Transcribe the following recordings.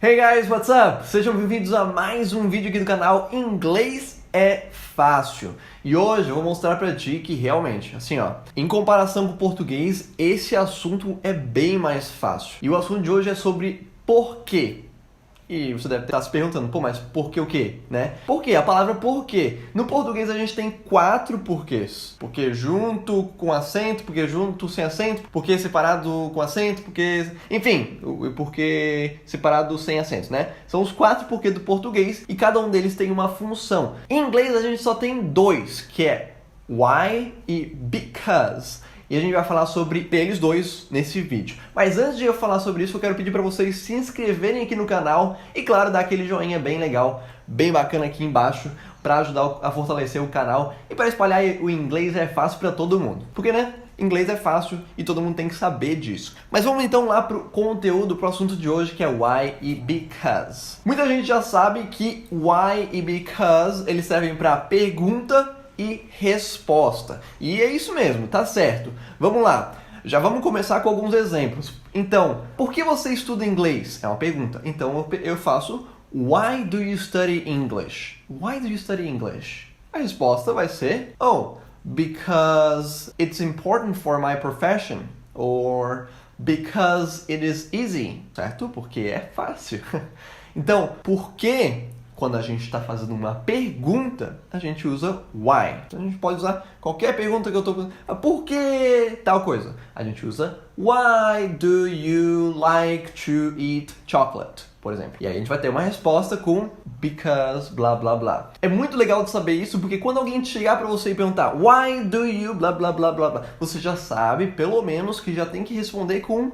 Hey guys, what's up? Sejam bem-vindos a mais um vídeo aqui do canal Inglês é Fácil. E hoje eu vou mostrar pra ti que realmente, assim ó, em comparação com o português, esse assunto é bem mais fácil. E o assunto de hoje é sobre porquê. E você deve estar se perguntando, pô, mas por que o quê, né? Por quê? A palavra porquê. No português a gente tem 4 porquês. Porque junto com acento, porque junto sem acento, porque separado com acento, porque... Enfim, o porquê separado sem acento, né? São os 4 porquês do português e cada um deles tem uma função. Em inglês a gente só tem 2, que é why e because. E a gente vai falar sobre eles dois nesse vídeo. Mas antes de eu falar sobre isso, eu quero pedir para vocês se inscreverem aqui no canal e, claro, dar aquele joinha bem legal, bem bacana aqui embaixo para ajudar a fortalecer o canal e para espalhar o inglês é fácil para todo mundo. Porque, né? Inglês é fácil e todo mundo tem que saber disso. Mas vamos então lá pro conteúdo, pro assunto de hoje, que é why e because. Muita gente já sabe que why e because eles servem para pergunta e resposta. E é isso mesmo, tá certo. Vamos lá. Já vamos começar com alguns exemplos. Então, por que você estuda inglês? É uma pergunta. Então eu faço Why do you study English? Why do you study English? A resposta vai ser because it's important for my profession. Or because it is easy. Certo? Porque é fácil. Então, por que? Quando a gente está fazendo uma pergunta, a gente usa why. Então a gente pode usar qualquer pergunta que eu estou fazendo. Por que tal coisa? A gente usa why do you like to eat chocolate? Por exemplo. E aí a gente vai ter uma resposta com because blá blá blá. É muito legal de saber isso, porque quando alguém chegar para você e perguntar why do you blá blá blá blá blá, você já sabe, pelo menos, que já tem que responder com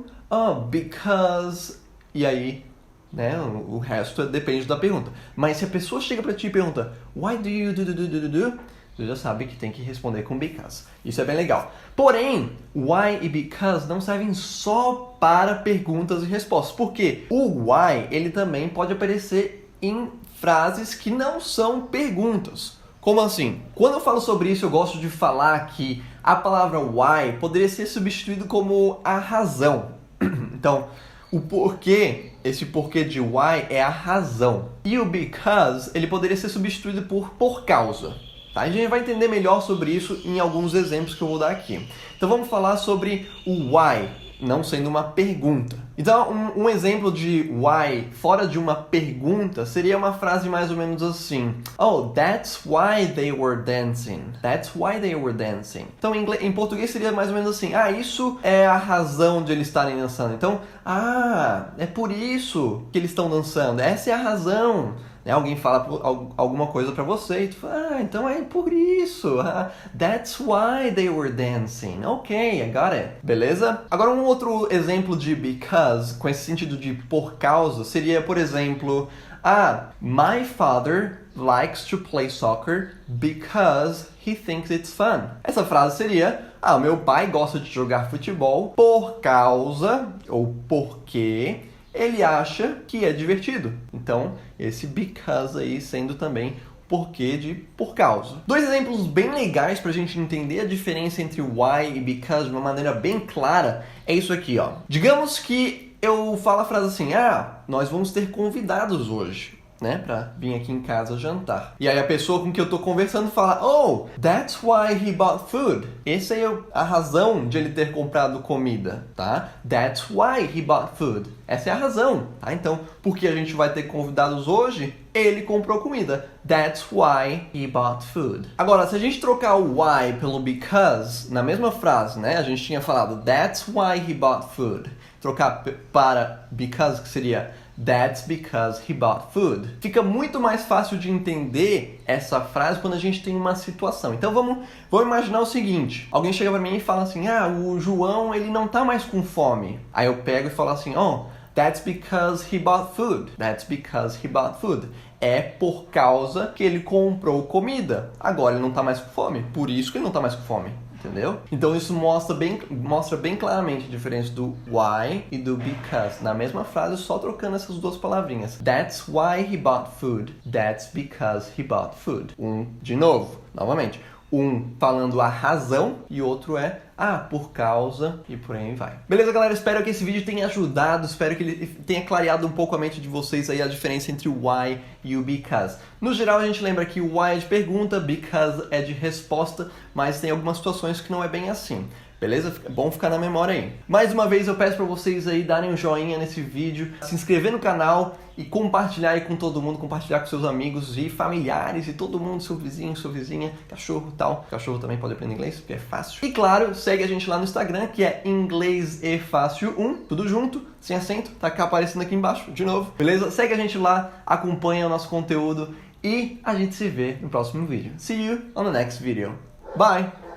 because. E aí, né? O resto depende da pergunta. Mas se a pessoa chega pra ti e pergunta why do you do, você já sabe que tem que responder com because. Isso é bem legal. Porém, why e because não servem só para perguntas e respostas. Porque o why, ele também pode aparecer em frases que não são perguntas. Como assim? Quando eu falo sobre isso, eu gosto de falar que a palavra why poderia ser substituído como a razão. Então, o porquê, esse porquê de why é a razão. E o because, ele poderia ser substituído por causa. Tá? A gente vai entender melhor sobre isso em alguns exemplos que eu vou dar aqui. Então vamos falar sobre o why, não sendo uma pergunta. Então um exemplo de why fora de uma pergunta seria uma frase mais ou menos assim. Oh, that's why they were dancing. That's why they were dancing. Então em português seria mais ou menos assim. Isso é a razão de eles estarem dançando. Então, é por isso que eles estão dançando. Essa é a razão. Alguém fala alguma coisa pra você e tu fala, então é por isso. That's why they were dancing. Ok, I got it. Beleza? Agora um outro exemplo de because, com esse sentido de por causa, seria, por exemplo, my father likes to play soccer because he thinks it's fun. Essa frase seria, meu pai gosta de jogar futebol por causa ou porque ele acha que é divertido. Então, esse because aí sendo também porquê de por causa. 2 exemplos bem legais pra gente entender a diferença entre why e because de uma maneira bem clara é isso aqui, ó. Digamos que eu falo a frase assim, nós vamos ter convidados hoje, né, pra vir aqui em casa jantar. E aí a pessoa com que eu tô conversando fala, oh, that's why he bought food. Essa é a razão de ele ter comprado comida, tá? That's why he bought food. Essa é a razão, tá? Então, porque a gente vai ter convidados hoje, ele comprou comida. That's why he bought food. Agora, se a gente trocar o why pelo because, na mesma frase, né? A gente tinha falado, that's why he bought food. Trocar para because, que seria that's because he bought food. Fica muito mais fácil de entender essa frase quando a gente tem uma situação. Então vamos imaginar o seguinte. Alguém chega pra mim e fala assim, o João, ele não tá mais com fome. Aí eu pego e falo assim, that's because he bought food. That's because he bought food. É por causa que ele comprou comida. Agora ele não tá mais com fome. Por isso que ele não tá mais com fome. Entendeu? Então isso mostra bem claramente a diferença do why e do because. Na mesma frase, só trocando essas duas palavrinhas. That's why he bought food. That's because he bought food. De novo, novamente. Um falando a razão e outro é por causa e por aí vai. Beleza, galera? Espero que esse vídeo tenha ajudado, espero que ele tenha clareado um pouco a mente de vocês aí a diferença entre o why e o because. No geral, a gente lembra que o why é de pergunta, because é de resposta, mas tem algumas situações que não é bem assim. Beleza? É bom ficar na memória aí. Mais uma vez eu peço para vocês aí darem um joinha nesse vídeo, se inscrever no canal e compartilhar aí com todo mundo, compartilhar com seus amigos e familiares e todo mundo, seu vizinho, sua vizinha, cachorro e tal. Cachorro também pode aprender inglês, porque é fácil. E claro, segue a gente lá no Instagram, que é Inglês e Fácil 1, tudo junto, sem acento, tá cá aparecendo aqui embaixo, de novo. Beleza? Segue a gente lá, acompanha o nosso conteúdo e a gente se vê no próximo vídeo. See you on the next video. Bye!